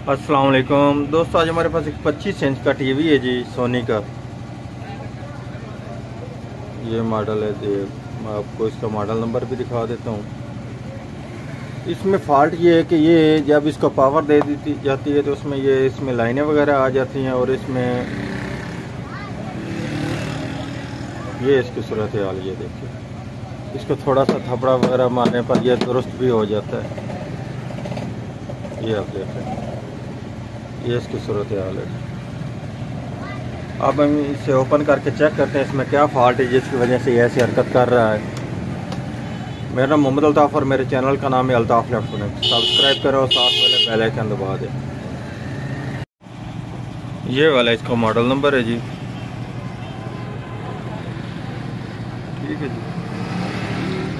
अस्सलाम वालेकुम दोस्तों, आज हमारे पास एक 25 इंच का टीवी है जी, सोनी का। ये मॉडल है जी, मैं आपको इसका मॉडल नंबर भी दिखा देता हूँ। इसमें फॉल्ट ये है कि ये जब इसको पावर दे दी जाती है तो उसमें इसमें लाइनें वगैरह आ जाती हैं और इसमें ये इसकी सूरत हाल ये देखिए। इसको थोड़ा सा थपड़ा वगैरह मारने पर यह दुरुस्त भी हो जाता है। ये आप देखें, ये इसकी सूरत हाल है। अब हम इसे ओपन करके चेक करते हैं इसमें क्या फॉल्ट है जिसकी वजह से ये ऐसी हरकत कर रहा है। मेरा नाम मोहम्मद अल्ताफ़ और मेरे चैनल का नाम है अल्ताफ़ इलेक्ट्रॉनिक्स। सब्सक्राइब करो और साथ वाले बेल आइकन दबा दें। ये वाला इसका मॉडल नंबर है जी, ठीक है जी।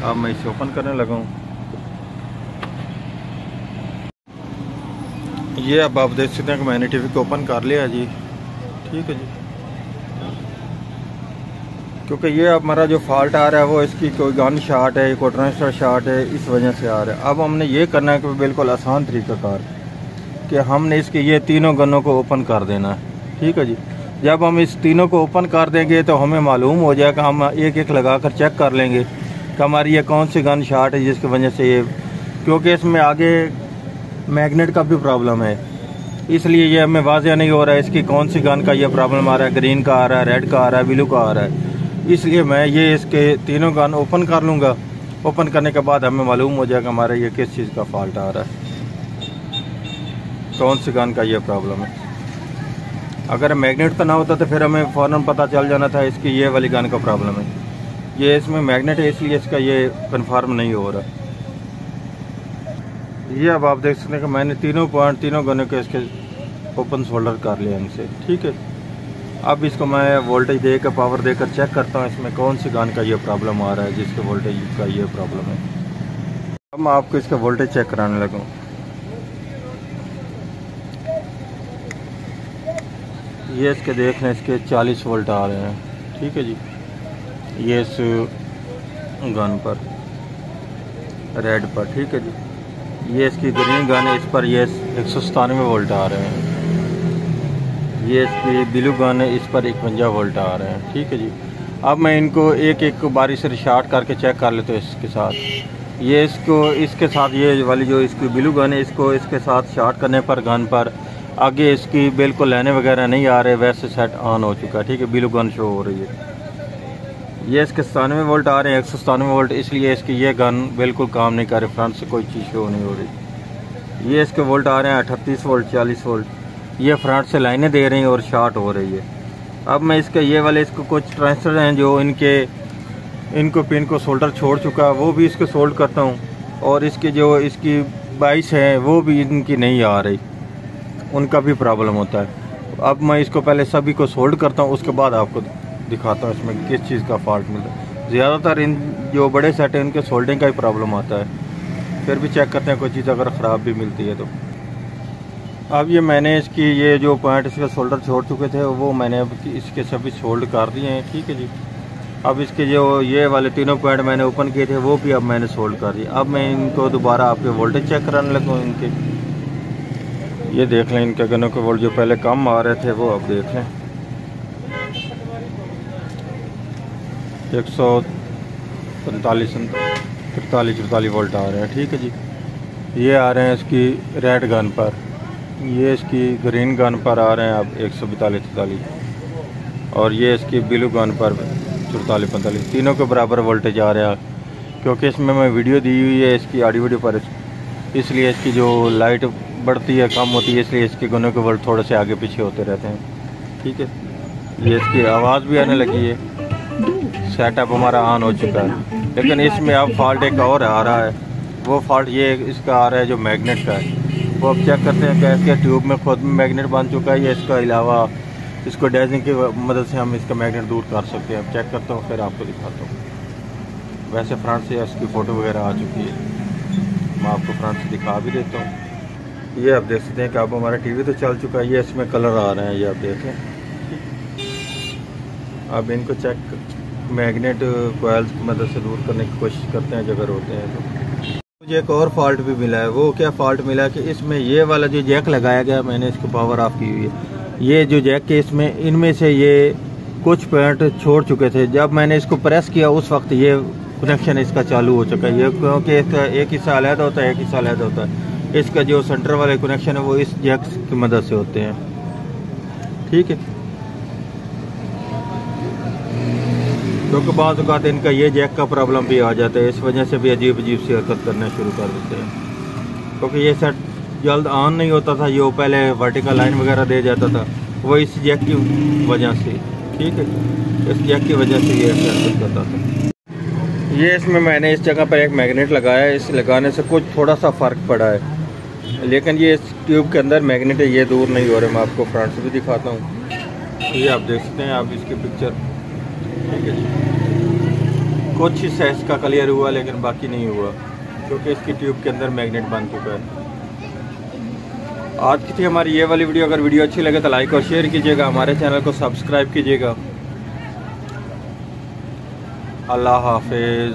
अब मैं इसे ओपन करने लगा हूँ। ये अब आप देख सकते हैं कि मैंने टीवी को ओपन कर लिया जी, ठीक है जी। क्योंकि ये हमारा जो फॉल्ट आ रहा है वो इसकी कोई गन शॉट है, कोई ट्रांसफर शॉट है, इस वजह से आ रहा है। अब हमने ये करना है कि बिल्कुल आसान तरीक़ाकार कि हमने इसके ये तीनों गनों को ओपन कर देना है, ठीक है जी। जब हम इस तीनों को ओपन कर देंगे तो हमें मालूम हो जाएगा, हम एक एक लगा कर चेक कर लेंगे कि हमारी ये कौन सी गन शॉट है जिसकी वजह से ये, क्योंकि इसमें आगे मैग्नेट का भी प्रॉब्लम है, इसलिए ये हमें वाज़ेह नहीं हो रहा है इसकी कौन सी गन का ये प्रॉब्लम आ रहा है। ग्रीन का आ रहा है, रेड का आ रहा है, ब्लू का आ रहा है। इसलिए मैं ये इसके तीनों गन ओपन कर लूँगा। ओपन करने के बाद हमें मालूम हो जाएगा हमारा ये किस चीज़ का फॉल्ट आ रहा है, कौन सी गन का ये प्रॉब्लम है। अगर मैग्नेट का ना होता तो फिर हमें फ़ौरन पता चल जाना था इसकी ये वाली गन का प्रॉब्लम है। ये इसमें मैग्नेट है इसलिए इसका ये कन्फर्म नहीं हो रहा। ये अब आप देख सकते हैं कि मैंने तीनों गनों के इसके ओपन सोल्डर कर लिया इनसे, ठीक है। अब इसको मैं वोल्टेज देकर पावर देकर चेक करता हूँ इसमें कौन सी गन का ये प्रॉब्लम आ रहा है जिसके वोल्टेज का ये प्रॉब्लम है। अब मैं आपको इसका वोल्टेज चेक कराने लगा हूँ। ये इसके देख लें, इसके 40 वोल्ट आ रहे हैं, ठीक है जी। ये इस गन पर, रेड पर, ठीक है जी। ये इसकी ग्रीन गन है, इस पर ये 197 वोल्ट आ रहे हैं। ये इसकी ब्लू गन है, इस पर 51 वोल्ट आ रहे हैं, ठीक है जी। अब मैं इनको एक एक बारी से शॉर्ट करके चेक कर लेता हूँ इसके साथ। ये इसके साथ ये वाली जो इसकी ब्लू गन है, इसको इसके साथ शॉर्ट करने पर गन पर आगे इसकी बिल्कुल लाइनें वगैरह नहीं आ रहे, वैसे सेट ऑन हो चुका है, ठीक है। ब्लू गन शो हो रही है। ये इसके 97 वोल्ट आ रहे हैं, 197 वोल्ट, इसलिए इसकी ये गन बिल्कुल काम नहीं कर रही, फ्रंट से कोई चीज़ शो नहीं हो रही। ये इसके वोल्ट आ रहे हैं 38 वोल्ट, 40 वोल्ट, ये फ्रंट से लाइनें दे रही हैं और शॉर्ट हो रही है। अब मैं इसके ये वाले इसको कुछ ट्रांजिस्टर हैं जो इनको पिन को सोल्डर छोड़ चुका है, वो भी इसको सोल्ड करता हूँ। और इसकी जो इसकी 22 है वो भी इनकी नहीं आ रही, उनका भी प्रॉब्लम होता है। अब मैं इसको पहले सभी को सोल्ड करता हूँ, उसके बाद आपको दिखाता हूँ इसमें किस चीज़ का फॉल्ट मिलता है। ज़्यादातर इन जो बड़े सेट हैं इनके सोल्डिंग का ही प्रॉब्लम आता है। फिर भी चेक करते हैं कोई चीज़ अगर ख़राब भी मिलती है तो। अब ये मैंने इसकी ये जो पॉइंट इसके सोल्डर छोड़ चुके थे वो मैंने अब इसके सभी सोल्ड कर दिए हैं, ठीक है जी। अब इसके जो ये वाले तीनों पॉइंट मैंने ओपन किए थे वो भी अब मैंने सोल्ड कर दिए। अब मैं इनको दोबारा आपके वोल्टेज चेक कराने लगा हूँ इनके। ये देख लें इनके गनों के वोल्ट जो पहले कम आ रहे थे वो अब देख लें 145-43 वोल्ट आ रहे हैं, ठीक है जी। ये आ रहे हैं इसकी रेड गन पर, ये इसकी ग्रीन गन पर आ रहे हैं अब 142-43, और ये इसकी ब्लू गन पर 44-45, तीनों के बराबर वोल्टेज आ रहा है। क्योंकि इसमें मैं वीडियो दी हुई है इसकी ऑडियो वीडियो पर, इसलिए इसकी जो लाइट बढ़ती है कम होती है, इसलिए इसके गनों के वोल्ट थोड़े से आगे पीछे होते रहते हैं, ठीक है। ये इसकी आवाज़ भी आने लगी है, सेटअप हमारा ऑन हो चुका है। लेकिन इसमें अब फॉल्ट एक और आ रहा है, वो फॉल्ट ये इसका आ रहा है जो मैग्नेट का है। वो अब चेक करते हैं कि इसके ट्यूब में खुद में मैग्नेट बन चुका है या इसका अलावा इसको डैजिंग की मदद से हम इसका मैग्नेट दूर कर सकते हैं। अब चेक करता हूँ फिर आपको दिखाता हूँ। वैसे फ्रंट से इसकी फ़ोटो वगैरह आ चुकी है, मैं आपको फ्रंट से दिखा भी देता हूँ। ये आप देख सकते हैं कि अब हमारा टीवी तो चल चुका है, ये इसमें कलर आ रहे हैं, ये आप देखें। अब इनको चेक मैग्नेट कोयल्स की मदद से दूर करने की कोशिश करते हैं, अगर होते हैं मुझे एक और फॉल्ट भी मिला है। वो क्या फॉल्ट मिला कि इसमें ये वाला जो जैक लगाया गया, मैंने इसको पावर ऑफ की हुई है। ये जो जैक के इसमें इनमें से ये कुछ पॉइंट छोड़ चुके थे। जब मैंने इसको प्रेस किया उस वक्त ये कनेक्शन इसका चालू हो चुका है। ये क्योंकि इसका एक हिस्सा अलहदा होता है, एक हिस्सा अलहदा होता है। इसका जो सेंटर वाले कनेक्शन है वो इस जैक की मदद से होते हैं। ठीक है, क्योंकि बाज़ औक़ात इनका ये जैक का प्रॉब्लम भी आ जाता है, इस वजह से भी अजीब अजीब सी हरकत करना शुरू कर देते हैं। क्योंकि ये सेट जल्द ऑन नहीं होता था, ये पहले वर्टिकल लाइन वगैरह दे जाता था, वो इस जैक की वजह से। ठीक है, इस जैक की वजह से ये हरकत करता था। ये इसमें मैंने इस जगह पर एक मैग्नेट लगाया है। इस लगाने से कुछ थोड़ा सा फ़र्क पड़ा है, लेकिन ये इस ट्यूब के अंदर मैग्नेट है, ये दूर नहीं हो रहा। मैं आपको फ्रंट से भी दिखाता हूँ। ये आप देख सकते हैं आप इसकी पिक्चर। ठीक है जी, कुछ हिस्सा इसका क्लियर हुआ लेकिन बाकी नहीं हुआ, क्योंकि इसकी ट्यूब के अंदर मैग्नेट बन चुका है। आज की थी हमारी ये वाली वीडियो। अगर वीडियो अच्छी लगे तो लाइक और शेयर कीजिएगा, हमारे चैनल को सब्सक्राइब कीजिएगा। अल्लाह हाफिज़।